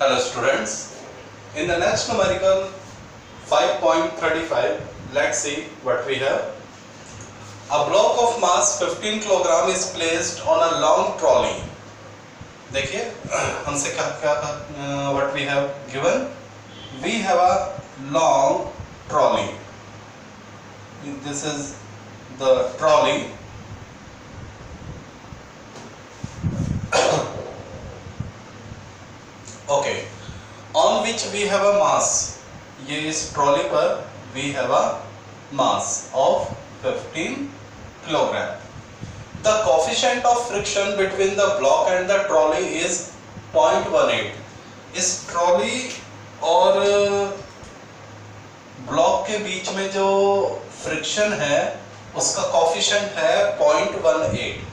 Hello students. In the next numerical 5.35, let's see what we have. A block of mass 15 kg is placed on a long trolley. देखिए हमसे क्या what we have given. We have a long trolley. This is the trolley. Okay, on which we have a mass. ये इस trolley पर we have a mass of 15 kilogram. The coefficient of friction between the block and the trolley is 0.18. इस trolley और block के बीच में जो friction है उसका कोफिशिएंट है 0.18.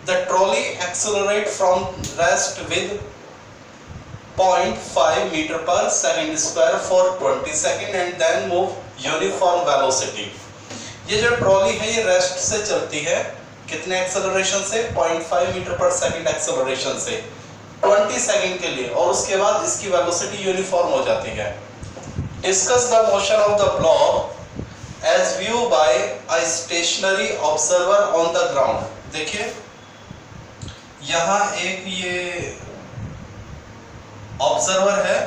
The trolley accelerate from rest with 0.5 meter per second square for 20 seconds and then move uniform velocity. ये जो ट्रॉली है ये रेस्ट से चलती है कितने एक्सेलरेशन से 0.5 मीटर पर सेकंड एक्सेलरेशन से 20 सेकंड के लिए और उसके बाद इसकी वेलोसिटी यूनिफॉर्म हो जाती है. Discuss the motion of the block as view by a stationary observer on the ground. देखिए यहाँ एक ये ऑब्जर्वर है,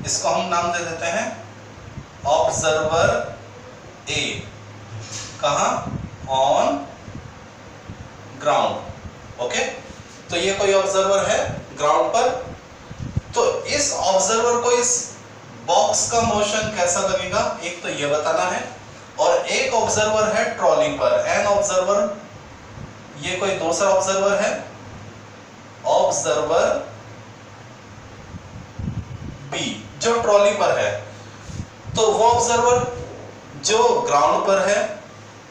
इसको हम नाम दे देते हैं ऑब्जर्वर ए. कहाँ? On ground. ओके, तो ये कोई ऑब्जर्वर है ग्राउंड पर. तो इस ऑब्जर्वर को इस बॉक्स का मोशन कैसा लगेगा एक तो ये बताना है, और एक ऑब्जर्वर है ट्रॉली पर एन ऑब्जर्वर. ये कोई दूसरा ऑब्जर्वर है ऑब्जर्वर बी जो ट्रॉली पर है. तो वो ऑब्जर्वर जो ग्राउंड पर है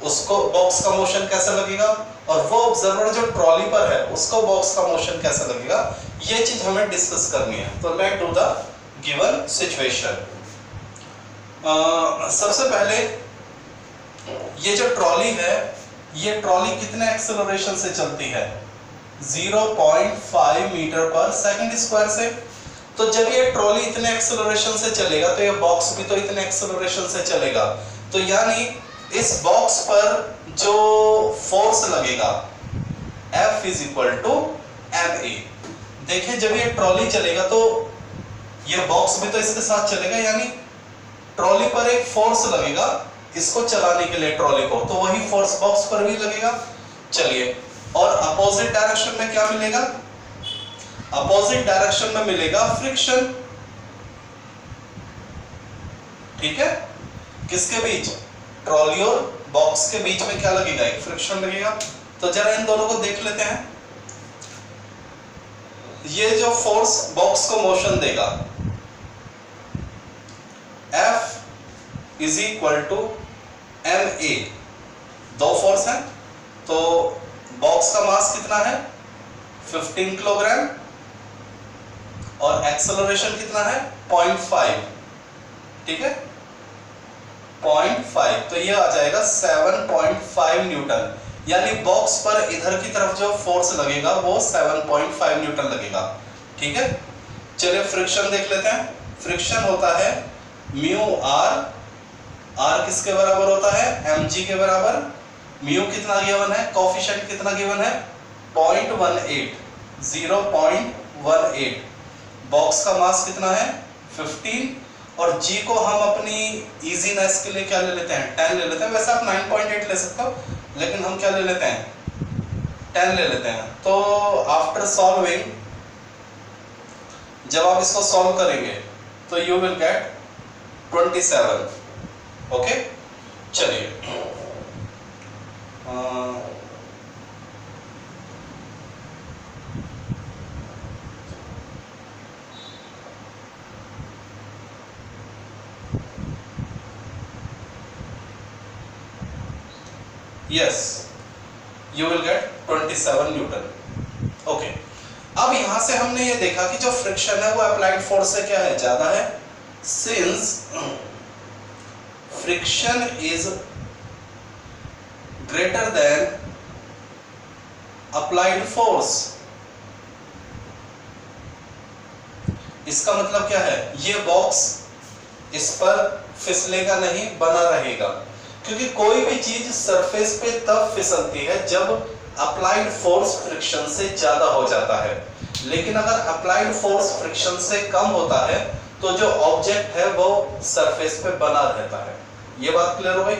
उसको बॉक्स का मोशन कैसा लगेगा, और वो ऑब्जर्वर जो ट्रॉली पर है उसको बॉक्स का मोशन कैसा लगेगा, ये चीज हमें डिस्कस करनी है. तो let do the given situation. सबसे पहले ये जो ट्रॉली है ये ट्रॉली कितने एक्सेलरेशन से चलती है 0.5 मीटर पर सेकंड स्क्वायर से. तो जब ये ट्रॉली इतने एक्सेलरेशन से चलेगा तो ये बॉक्स भी तो इतने एक्सेलरेशन से चलेगा. तो यानी इस बॉक्स पर जो फोर्स लगेगा F is equal to ma. देखिए जब ये ट्रॉली चलेगा तो ये बॉक्स भी तो इसके साथ चलेगा, यानी ट्रॉली पर एक फोर्स लगेगा इसको चलाने के लिए ट्रॉली को, तो वही फोर्स बॉक्स पर भी लगेगा. चलिए, और अपोजिट डायरेक्शन में क्या मिलेगा? अपोजिट डायरेक्शन में मिलेगा फ्रिक्शन. ठीक है, किसके बीच? ट्रॉली और बॉक्स के बीच में क्या लगेगा? एक फ्रिक्शन लगेगा. तो जरा इन दोनों को देख लेते हैं. ये जो फोर्स बॉक्स को मोशन देगा F is equal to ma. दो फोर्स हैं, तो बॉक्स का मास कितना है 15 किलोग्राम और एक्सेलरेशन कितना है 0.5. ठीक है, 0.5, तो ये आ जाएगा 7.5 न्यूटन. यानी बॉक्स पर इधर की तरफ जो फोर्स लगेगा वो 7.5 न्यूटन लगेगा. ठीक है, चलिए फ्रिक्शन देख लेते हैं. फ्रिक्शन होता है म्यू आर. आर किसके बराबर होता है? mg के बराबर. म्यू कितना गिवन है, कोफिशिएंट कितना गिवन है 0.18. 0.18. बॉक्स का मास कितना है 15, और g को हम अपनी इजीनेस के लिए क्या ले लेते हैं 10 ले लेते हैं. वैसे आप 9.8 ले सकते हो, लेकिन हम क्या ले लेते हैं 10 ले लेते हैं. तो आफ्टर सॉल्विंग जब आप इसको सॉल्व करेंगे तो यू विल गेट 27. ओके, चलिए yes, you will get 27 Newton. Okay, अब यहां से हमने ये देखा कि जो फ्रिक्शन है वो अप्लाइड फोर्स से क्या है ज्यादा है. Since friction is greater than applied force, इसका मतलब क्या है, ये बॉक्स इस पर फिसलेगा नहीं, बना रहेगा, क्योंकि कोई भी चीज सरफेस पे तब फिसलती है जब अप्लाइड फोर्स फ्रिक्शन से ज्यादा हो जाता है, लेकिन अगर अप्लाइड फोर्स फ्रिक्शन से कम होता है तो जो ऑब्जेक्ट है वो सरफेस पे बना रहता है। ये बात क्लियर हो गई।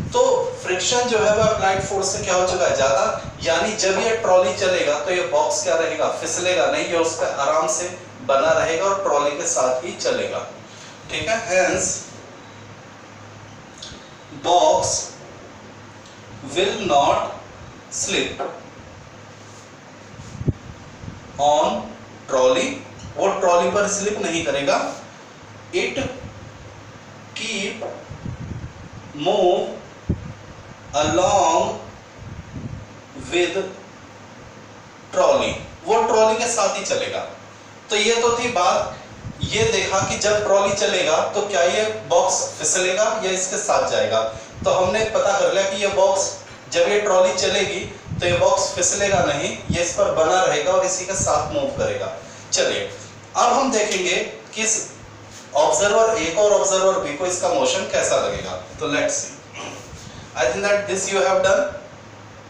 तो फ्रिक्शन जो है वो अप्लाइड फोर्स से क्या हो चुका है, ज्यादा, यानी जब ये ट्रॉली चलेगा तो ये बॉक्स क्या रहेगा, फिसलेगा नहीं, ये उस पर आराम से बना रहेगा और ट्रॉली के साथ ही चलेगा। ठीक है, hence box will not slip on trolley, वो ट्रॉली पर स्लिप नहीं करेगा। It keep move along with trolley, वो ट्रॉली के साथ ही चलेगा। तो ये तो थी बात, ये देखा कि जब ट्रॉली चलेगा तो क्या ये बॉक्स फिसलेगा या इसके साथ जाएगा। तो हमने पता कर लिया कि ये बॉक्स जब ये ट्रॉली चलेगी तो ये बॉक्स फिसलेगा नहीं, ये इस पर बना रहेगा और इसी के साथ मूव करेगा। चलिए अब हम देखेंगे कि ऑब्जर्वर ए को और ऑब्जर्वर बी को इसका मोशन कैसा लगेगा। तो let's see, I think that this you have done.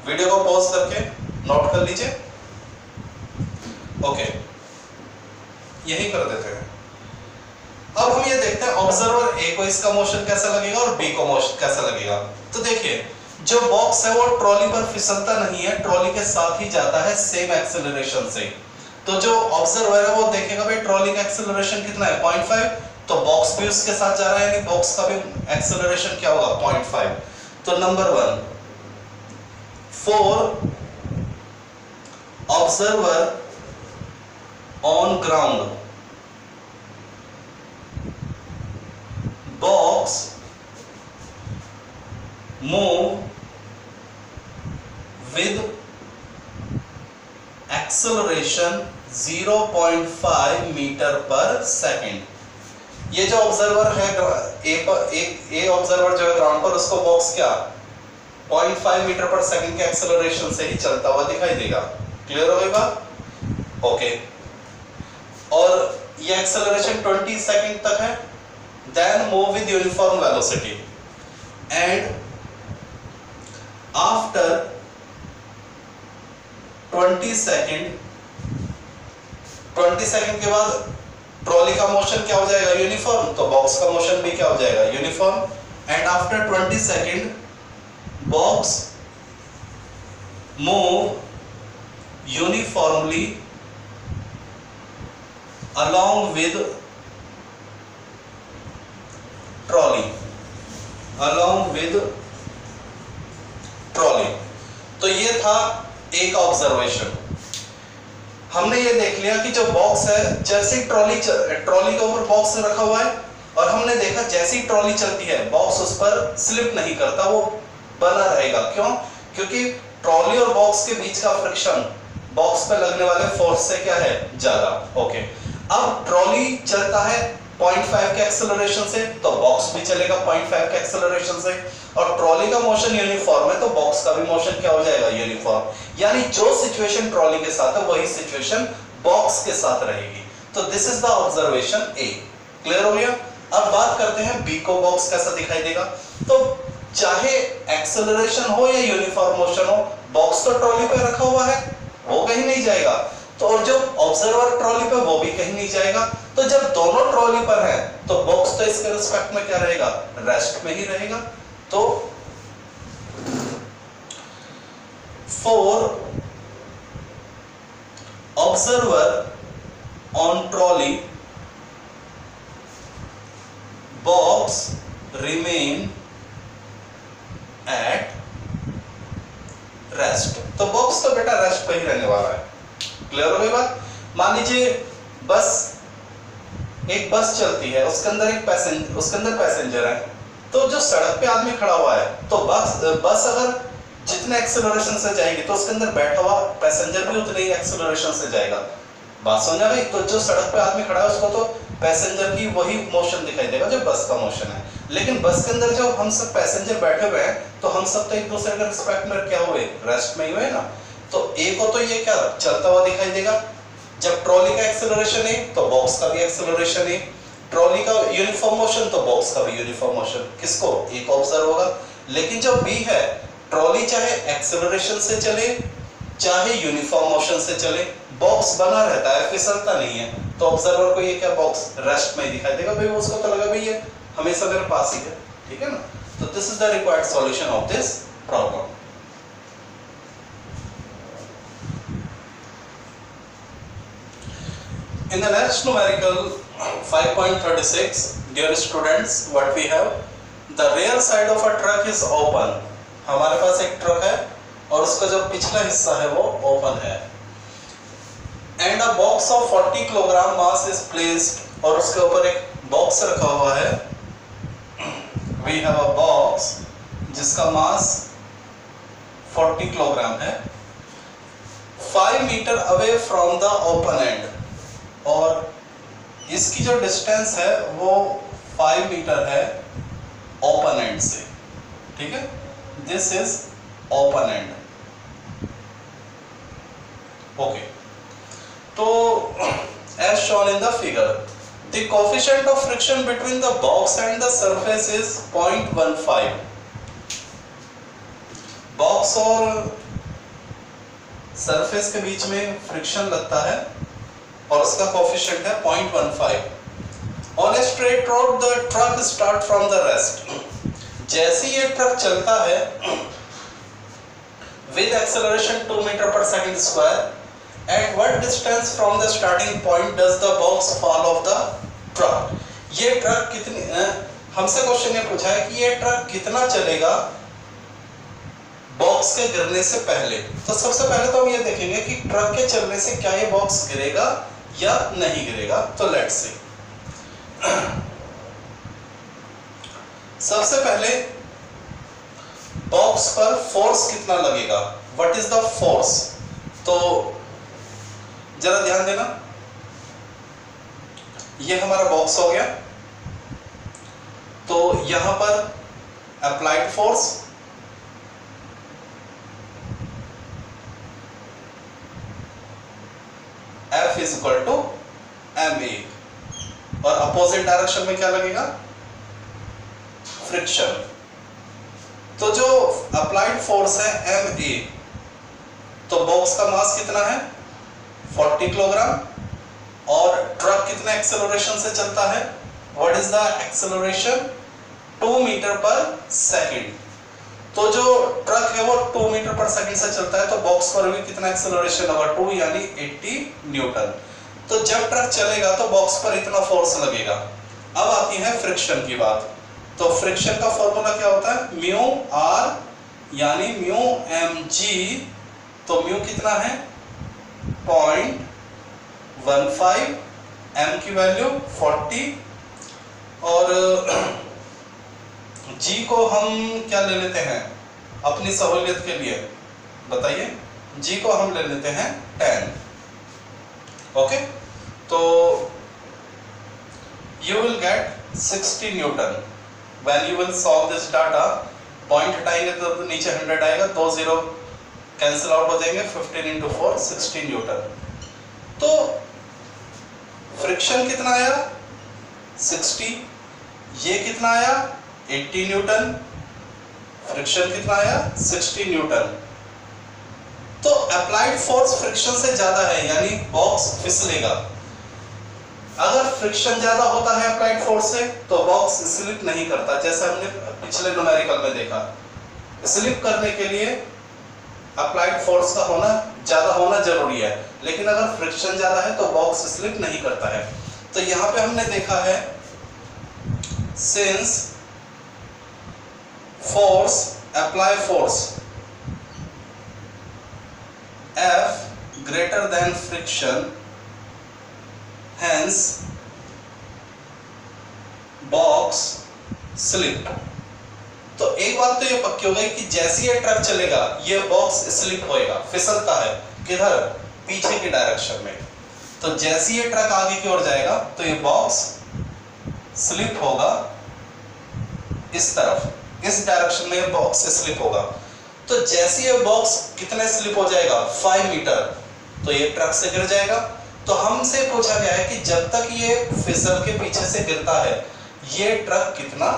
Video को पॉज करके नोट कर लीजिए। ओके, यही कर देते हैं। अब हम ये देखते हैं ऑब्जर्वर ए को इसका मोशन कैसा लगेगा और बी को मोशन कैसा लगेगा। तो देखिए जो बॉक्स है वो ट्रॉली पर फिसलता नहीं है, ट्रॉली के साथ ही जाता है सेम एक्सेलरेशन से। तो जो ऑब्जर्वर है वो देखेगा भाई ट्रॉली का एक्सेलरेशन कितना है 0.5, तो बॉक्स भी उसके साथ जा रहा है, यानी बॉक्स का भी एक्सेलरेशन क्या होगा 0.5। तो number 1, for observer on ground, box move with acceleration 0.5 metre per second. ये जो ऑब्जर्वर है ए ऑब्जर्वर जो है ग्राउंड पर, उसको बॉक्स क्या 0.5 मीटर पर सेकेंड के एक्सेलरेशन से ही चलता हुआ दिखाई देगा। क्लियर हो गई बात? ओके, और ये एक्सेलरेशन 20 सेकेंड तक है। Then move with uniform velocity and after 20 second के बाद ट्रॉली का मोशन क्या हो जाएगा यूनिफॉर्म, तो बॉक्स का मोशन भी क्या हो जाएगा uniform. And after 20 second box move uniformly along with trolley, तो ये था एक ऑब्जर्वेशन। हमने ये देख लिया कि जो बॉक्स है, जैसे ही ट्रॉली के ऊपर बॉक्स रखा हुआ है और हमने देखा जैसे ही ट्रॉली चलती है बॉक्स उस पर स्लिप नहीं करता, वो बना रहेगा। क्यों? क्योंकि ट्रॉली और बॉक्स के बीच का फ्रिक्शन बॉक्स पे लगने वाले फोर्स से क्या है ज्यादा। ओके, अब ट्रॉली चलता है 0.5 के एक्सेलरेशन से, तो बॉक्स भी चलेगा 0.5 के एक्सेलरेशन से, और ट्रॉली का मोशन यूनिफॉर्म है तो बॉक्स का भी मोशन क्या हो जाएगा यूनिफॉर्म। यानी जो सिचुएशन ट्रॉली के साथ है वही सिचुएशन बॉक्स के साथ रहेगी। तो this is the observation A. Clear हो गया? अब बात करते हैं बी को बॉक्स कैसा दिखाई देगा। तो चाहे एक्सेलरेशन हो या यूनिफॉर्म मोशन हो, बॉक्स तो ट्रॉली पे रखा हुआ है, वो कहीं नहीं जाएगा। तो और जो ऑब्जर्वर ट्रॉली पे वो भी कहीं नहीं जाएगा। तो जब दोनों ट्रॉली पर है तो बॉक्स तो इसके रिस्पेक्ट में क्या रहेगा, रेस्ट में ही रहेगा। तो for observer on trolley box remain at rest. तो बॉक्स तो बेटा रेस्ट पे ही रहने वाला है। क्लियर हो गई बात? मान लीजिए एक बस चलती है, उसके अंदर पैसेंजर है, तो जो सड़क पे आदमी खड़ा हुआ है, तो बस अगर जितने एक्सेलरेशन से जाएगी तो उसके अंदर बैठा हुआ पैसेंजर भी उतने ही एक्सेलरेशन से जाएगा। बात समझ आ गई? तो जो सड़क पे आदमी खड़ा है उसको तो पैसेंजर की वही मोशन दिखाई देगा जो बस का मोशन है, लेकिन बस के अंदर जो हम सब पैसेंजर बैठे हुए हैं तो हम सब तो एक दूसरे के रिस्पेक्ट में क्या हुए, रेस्ट में ही हुए ना। तो ए को तो ये क्या चलता हुआ दिखाई देगा, जब ट्रॉली का एक्सेलरेशन ए तो बॉक्स का भी एक्सेलरेशन ए, ट्रॉली का यूनिफॉर्म मोशन तो बॉक्स का भी यूनिफॉर्म मोशन, किसको ए को ऑब्जर्व होगा। लेकिन जब बी है, ट्रॉली चाहे एक्सेलरेशन से चले चाहे यूनिफॉर्म मोशन से चले, बॉक्स बना रहता है, फिसलता नहीं है, तो ऑब्जर्वर को ये क्या बॉक्स रेस्ट में दिखाई देगा, भाई उसको तो लगा भाई ये हमेशा मेरे पास ही है, ठीक है ना। तो this is the required solution of this problem. In the next numerical 5.36, dear students, what we have, the rear side of a truck is open. हमारे पास एक ट्रक है और उसका जो पिछला हिस्सा है वो ओपन है। And a box of 40 kilogram mass is placed, और उसके ऊपर एक बॉक्स रखा हुआ है। We have a box जिसका मास 40 किलोग्राम है, 5 metre away from the open end, और इसकी जो डिस्टेंस है वो 5 मीटर है ओपन एंड से, ठीक है। This is open end, okay. तो as shown in the figure, the coefficient of friction between the box and the surface is 0.15। Box और सरफेस के बीच में फ्रिक्शन लगता है और उसका कोएफिशिएंट है 0.15। On a straight road the truck start from the rest. जैसे ये ट्रक चलता है with acceleration 2 metre per second square, at what distance from the starting point does the box fall of the truck. ये truck कितनी, हमसे question ये पूछा है कि ये ट्रक कितना चलेगा बॉक्स के गिरने से पहले। तो सबसे पहले तो हम ये देखेंगे कि ट्रक के चलने से क्या ये बॉक्स गिरेगा या नहीं गिरेगा। तो लेट्स सी, सबसे पहले बॉक्स पर फोर्स कितना लगेगा, व्हाट इज द फोर्स। तो जरा ध्यान देना, ये हमारा बॉक्स हो गया, तो यहां पर applied force F is equal to ma, और अपोजिट डायरेक्शन में क्या लगेगा, फ्रिक्शन। तो जो अप्लाइड फोर्स है ma, तो बॉक्स का मास कितना है 40 किलोग्राम, और ट्रक कितने एक्सेलरेशन से चलता है, what is the acceleration, 2 metre per second. तो जो ट्रक है वो 2 मीटर पर सेकंड से चलता है, तो बॉक्स पर भी कितना एक्सेलरेशन होगा, 2 यानी 80 न्यूटन। तो जब ट्रक चलेगा तो बॉक्स पर इतना फोर्स लगेगा। अब आती है फ्रिक्शन की बात। तो फ्रिक्शन का फॉर्मूला क्या होता है, म्यू आर यानी म्यू mg। तो म्यू कितना है 0.15, m की वैल्यू 40, और g को हम क्या ले लेते हैं अपनी सहूलियत के लिए, बताइए, g को हम ले लेते हैं 10, ओके। तो you will get 60 Newton when you will solve this data। Point हटाएंगे तो नीचे 100 आएगा, 2 0 कैंसिल आउट हो जाएंगे, 15 into 4 60 न्यूटन। तो फ्रिक्शन कितना आया 60, ये कितना आया 80 न्यूटन, फ्रिक्शन कितना आया 60 न्यूटन। तो अप्लाइड फोर्स फ्रिक्शन से ज्यादा है, यानी बॉक्स फिसलेगा। अगर फ्रिक्शन ज्यादा होता है अप्लाइड फोर्स से तो बॉक्स स्लिप नहीं करता, जैसे हमने पिछले न्यूमेरिकल में देखा। स्लिप करने के लिए अप्लाइड फोर्स का होना ज्यादा होना जरूरी है, लेकिन अगर फ्रिक्शन ज्यादा है तो बॉक्स स्लिप नहीं करता है। तो यहाँ पे हमने देखा है since force apply force F greater than friction, hence box slip। तो एक बात तो ये पक्की हो गई कि जैसे ये ट्रक चलेगा ये बॉक्स स्लिप होएगा, फिसलता है, किधर, पीछे की डायरेक्शन में। तो जैसे ये ट्रक आगे की ओर जाएगा तो ये बॉक्स स्लिप होगा इस तरफ, इस डायरेक्शन में ये बॉक्स स्लिप होगा। तो जैसे ये बॉक्स कितने स्लिप हो जाएगा 5 मीटर, तो ये ट्रक से गिर जाएगा। तो हमसे पूछा गया है कि जब तक ये फिसल के पीछे से गिरता है ये ट्रक कितना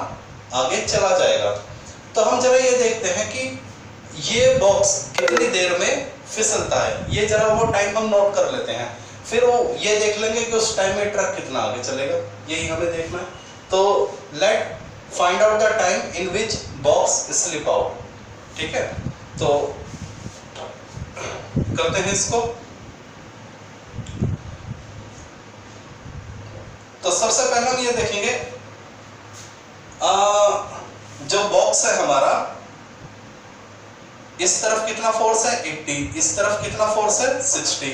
आगे चला जाएगा। तो हम जरा ये देखते हैं कि ये बॉक्स कितनी देर में फिसलता है, ये जरा वो टाइम हम नोट कर लेते हैं, फिर वो ये देख लेंगे कि उस टाइम में ट्रक कितना आगे चलेगा, यही हमें देखना है। तो let find out the time in which box slip out. ठीक है, तो करते हैं इसको। तो सबसे पहले हम ये देखेंगे जो बॉक्स है हमारा, इस तरफ कितना फोर्स है 80, इस तरफ कितना फोर्स है 60।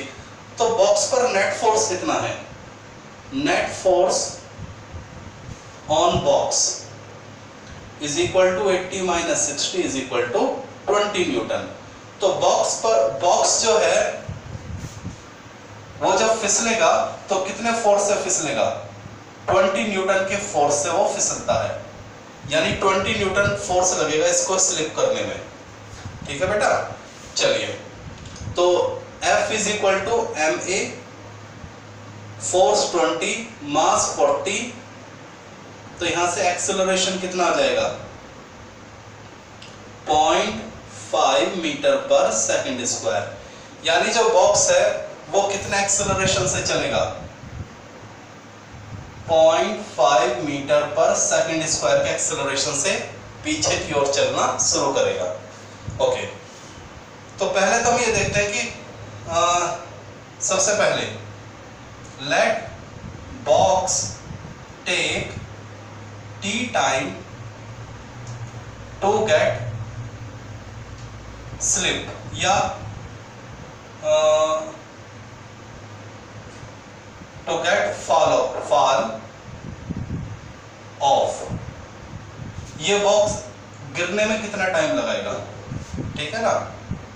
तो बॉक्स पर नेट फोर्स कितना है, net force on box is equal to 80 minus 60 is equal to 20 newton. तो बॉक्स जो है वो जब फिसलेगा तो कितने फोर्स से फिसलेगा, 20 न्यूटन के फोर्स से वो फिसलता है, यानी 20 न्यूटन फोर्स लगेगा इसको स्लिप करने में। ठीक है बेटा, चलिए तो F is equal to ma, force 20, mass 40, तो यहां से एक्सेलरेशन कितना आ जाएगा 0.5 मीटर पर सेकंड स्क्वायर, यानी जो बॉक्स है वो कितने एक्सेलरेशन से चलेगा 0.5 मीटर पर सेकंड स्क्वायर के एक्सेलरेशन से पीछे की ओर चलना शुरू करेगा। ओके, तो पहले तो हम ये देखते हैं कि सबसे पहले let box take t time to get slip या टू गेट फॉल ऑफ। ये बॉक्स गिरने में कितना टाइम लगाएगा, ठीक है ना।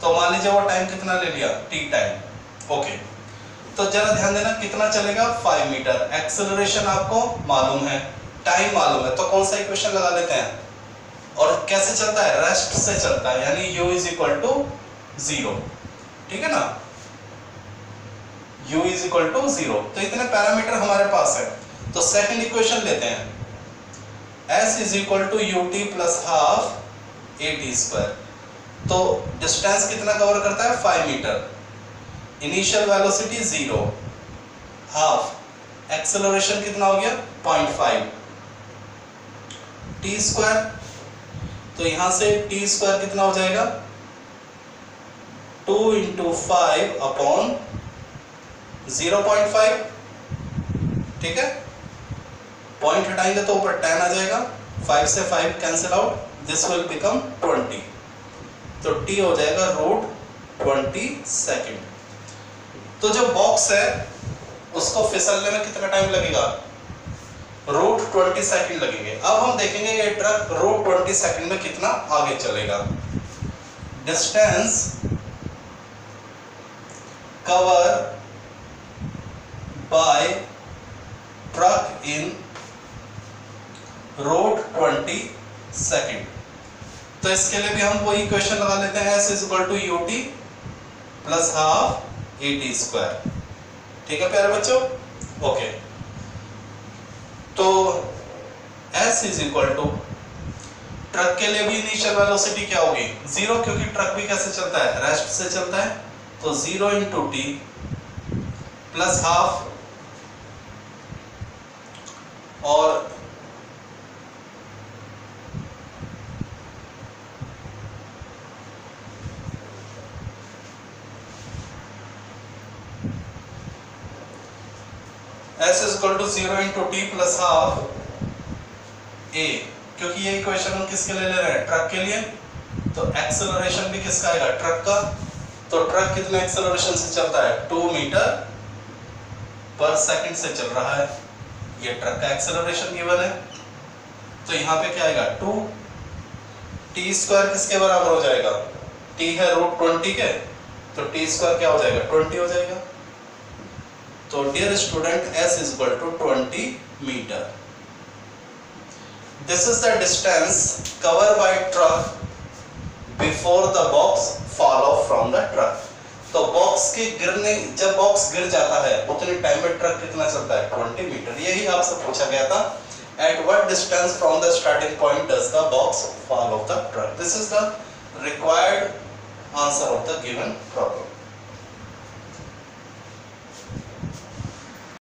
तो मान लीजिए वो टाइम कितना ले लिया t टाइम। ओके, तो जरा ध्यान देना कितना चलेगा 5 मीटर। एक्सेलरेशन आपको मालूम है, टाइम मालूम है, तो कौन सा इक्वेशन लगा लेते हैं। और कैसे चलता है, रेस्ट से चलता है, यानी u इज इक्वल टू 0। ठीक है ना, u इज इक्वल टू 0। तो इतने पैरामीटर हमारे पास है। तो सेकंड इक्वेशन लेते हैं, s is equal to ut plus half at square. तो डिस्टेंस कितना कवर करता है 5 metre, initial velocity 0, half acceleration कितना हो गया 0.5 t स्क्वायर। तो यहां से t स्क्वायर कितना हो जाएगा 2 इंटू 5 अपॉन 0.5। ठीक है, पॉइंट हटाएंगे तो ऊपर 10 आ जाएगा, 5 से 5 cancel out, this will become 20। तो t हो जाएगा √20 सेकेंड। तो जो बॉक्स है उसको फिसलने में कितना टाइम लगेगा √20 सेकेंड लगेंगे। अब हम देखेंगे ये ट्रक √20 सेकेंड में कितना आगे चलेगा। Distance cover by truck in √20 second. तो इसके लिए भी हम वही इक्वेशन लगा लेते हैं, s is equal to ut plus half at square. ठीक है प्यारे बच्चों, ओके। तो s is equal to, truck के लिए भी इनिशियल वेलोसिटी क्या होगी 0, क्योंकि ट्रक भी कैसे चलता है, रेस्ट से चलता है। तो 0 इंटू टी प्लस हाफ, और s is equal to 0 into t plus half a, क्योंकि ये इक्वेशन हम किसके लिए ले रहे हैं, ट्रक के लिए। तो एक्सेलरेशन भी किसका आएगा, ट्रक का। तो ट्रक कितने एक्सेलरेशन से चलता है 2 मीटर पर सेकंड से चल रहा है, ये ट्रक का एक्सेलरेशन गिवन है। तो यहाँ पे क्या आएगा 2, t स्क्वायर किसके बराबर हो जाएगा, t है √20 के, तो t स्क्वायर क्या हो जाएगा 20 हो जाएगा। तो dear student s is equal to 20 meter. This is the distance covered by truck before the box fall off from the truck. तो बॉक्स के गिरने, जब बॉक्स गिर जाता है उतने टाइम में ट्रक कितना चलता है, 20 मीटर। यही आपसे पूछा गया था, at what distance from the starting point does the box fall off the truck? This is the required answer of the given problem.